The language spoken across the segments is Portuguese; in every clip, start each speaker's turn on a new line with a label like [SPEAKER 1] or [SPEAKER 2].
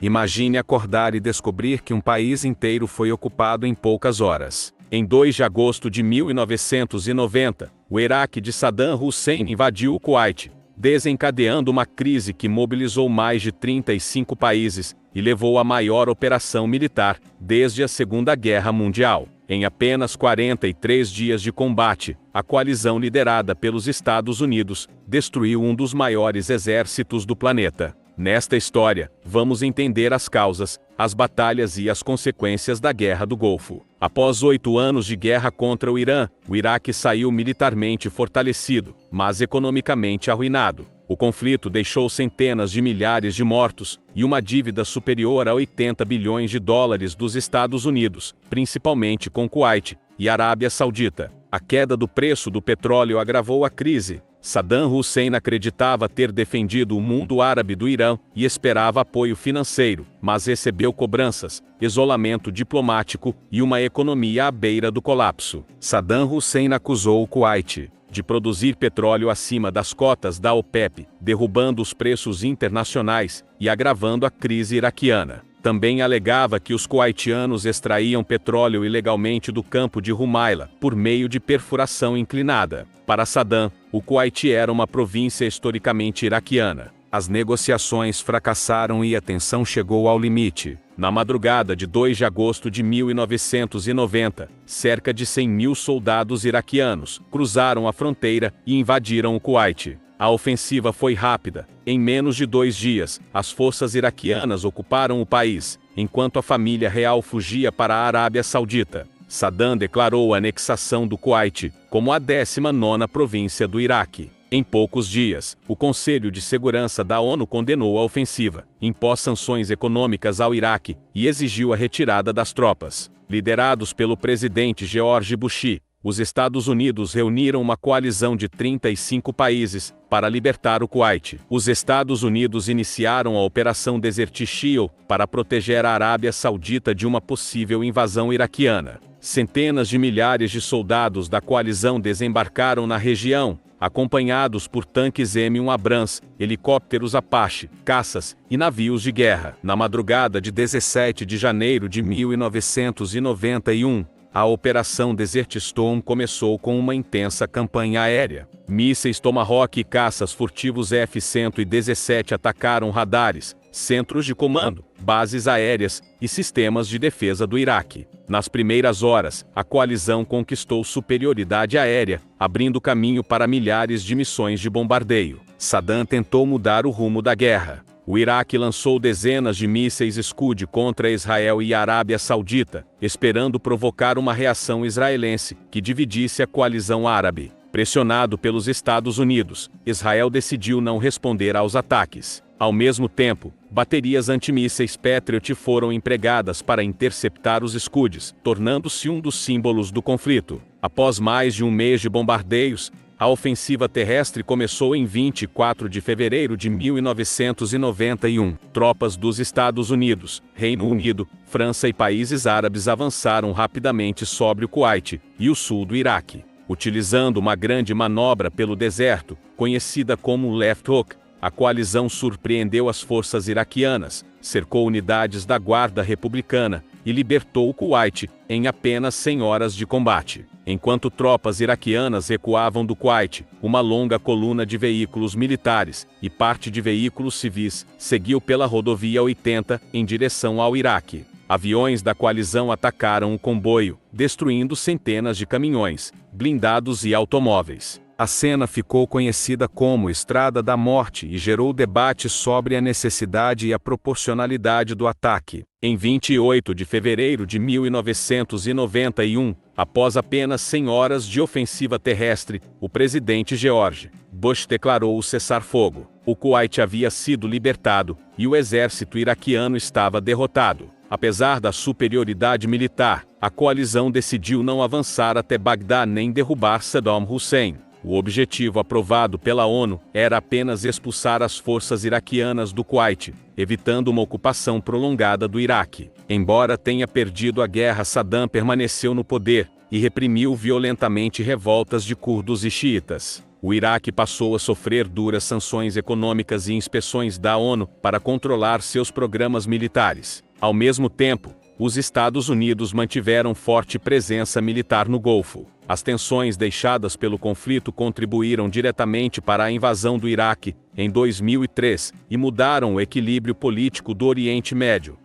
[SPEAKER 1] Imagine acordar e descobrir que um país inteiro foi ocupado em poucas horas. Em 2 de agosto de 1990, o Iraque de Saddam Hussein invadiu o Kuwait, desencadeando uma crise que mobilizou mais de 35 países e levou à maior operação militar desde a Segunda Guerra Mundial. Em apenas 43 dias de combate, a coalizão liderada pelos Estados Unidos destruiu um dos maiores exércitos do planeta. Nesta história, vamos entender as causas, as batalhas e as consequências da Guerra do Golfo. Após 8 anos de guerra contra o Irã, o Iraque saiu militarmente fortalecido, mas economicamente arruinado. O conflito deixou centenas de milhares de mortos e uma dívida superior a 80 bilhões de dólares dos Estados Unidos, principalmente com Kuwait e Arábia Saudita. A queda do preço do petróleo agravou a crise. Saddam Hussein acreditava ter defendido o mundo árabe do Irã e esperava apoio financeiro, mas recebeu cobranças, isolamento diplomático e uma economia à beira do colapso. Saddam Hussein acusou o Kuwait de produzir petróleo acima das cotas da OPEP, derrubando os preços internacionais e agravando a crise iraquiana. Também alegava que os kuwaitianos extraíam petróleo ilegalmente do campo de Rumaila, por meio de perfuração inclinada. Para Saddam, o Kuwait era uma província historicamente iraquiana. As negociações fracassaram e a tensão chegou ao limite. Na madrugada de 2 de agosto de 1990, cerca de 100 mil soldados iraquianos cruzaram a fronteira e invadiram o Kuwait. A ofensiva foi rápida. Em menos de 2 dias, as forças iraquianas ocuparam o país, enquanto a família real fugia para a Arábia Saudita. Saddam declarou a anexação do Kuwait como a 19ª província do Iraque. Em poucos dias, o Conselho de Segurança da ONU condenou a ofensiva, impôs sanções econômicas ao Iraque e exigiu a retirada das tropas. Liderados pelo presidente George Bush, os Estados Unidos reuniram uma coalizão de 35 países para libertar o Kuwait. Os Estados Unidos iniciaram a Operação Desert Shield para proteger a Arábia Saudita de uma possível invasão iraquiana. Centenas de milhares de soldados da coalizão desembarcaram na região, acompanhados por tanques M1 Abrams, helicópteros Apache, caças e navios de guerra. Na madrugada de 17 de janeiro de 1991, a Operação Desert Storm começou com uma intensa campanha aérea. Mísseis Tomahawk e caças furtivos F-117 atacaram radares, centros de comando, bases aéreas e sistemas de defesa do Iraque. Nas primeiras horas, a coalizão conquistou superioridade aérea, abrindo caminho para milhares de missões de bombardeio. Saddam tentou mudar o rumo da guerra. O Iraque lançou dezenas de mísseis Scud contra Israel e a Arábia Saudita, esperando provocar uma reação israelense que dividisse a coalizão árabe. Pressionado pelos Estados Unidos, Israel decidiu não responder aos ataques. Ao mesmo tempo, baterias antimísseis Patriot foram empregadas para interceptar os Scuds, tornando-se um dos símbolos do conflito. Após mais de um mês de bombardeios, a ofensiva terrestre começou em 24 de fevereiro de 1991. Tropas dos Estados Unidos, Reino Unido, França e países árabes avançaram rapidamente sobre o Kuwait e o sul do Iraque. Utilizando uma grande manobra pelo deserto, conhecida como Left Hook, a coalizão surpreendeu as forças iraquianas, cercou unidades da Guarda Republicana e libertou o Kuwait em apenas 100 horas de combate. Enquanto tropas iraquianas recuavam do Kuwait, uma longa coluna de veículos militares e parte de veículos civis seguiu pela rodovia 80 em direção ao Iraque. Aviões da coalizão atacaram o comboio, destruindo centenas de caminhões, blindados e automóveis. A cena ficou conhecida como Estrada da Morte e gerou debate sobre a necessidade e a proporcionalidade do ataque. Em 28 de fevereiro de 1991, após apenas 100 horas de ofensiva terrestre, o presidente George Bush declarou o cessar-fogo. O Kuwait havia sido libertado e o exército iraquiano estava derrotado. Apesar da superioridade militar, a coalizão decidiu não avançar até Bagdá nem derrubar Saddam Hussein. O objetivo aprovado pela ONU era apenas expulsar as forças iraquianas do Kuwait, evitando uma ocupação prolongada do Iraque. Embora tenha perdido a guerra, Saddam permaneceu no poder e reprimiu violentamente revoltas de curdos e xiitas. o Iraque passou a sofrer duras sanções econômicas e inspeções da ONU para controlar seus programas militares. Ao mesmo tempo, os Estados Unidos mantiveram forte presença militar no Golfo. As tensões deixadas pelo conflito contribuíram diretamente para a invasão do Iraque, em 2003, e mudaram o equilíbrio político do Oriente Médio.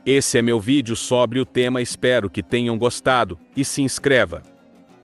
[SPEAKER 1] Esse é meu vídeo sobre o tema, espero que tenham gostado, e se inscreva.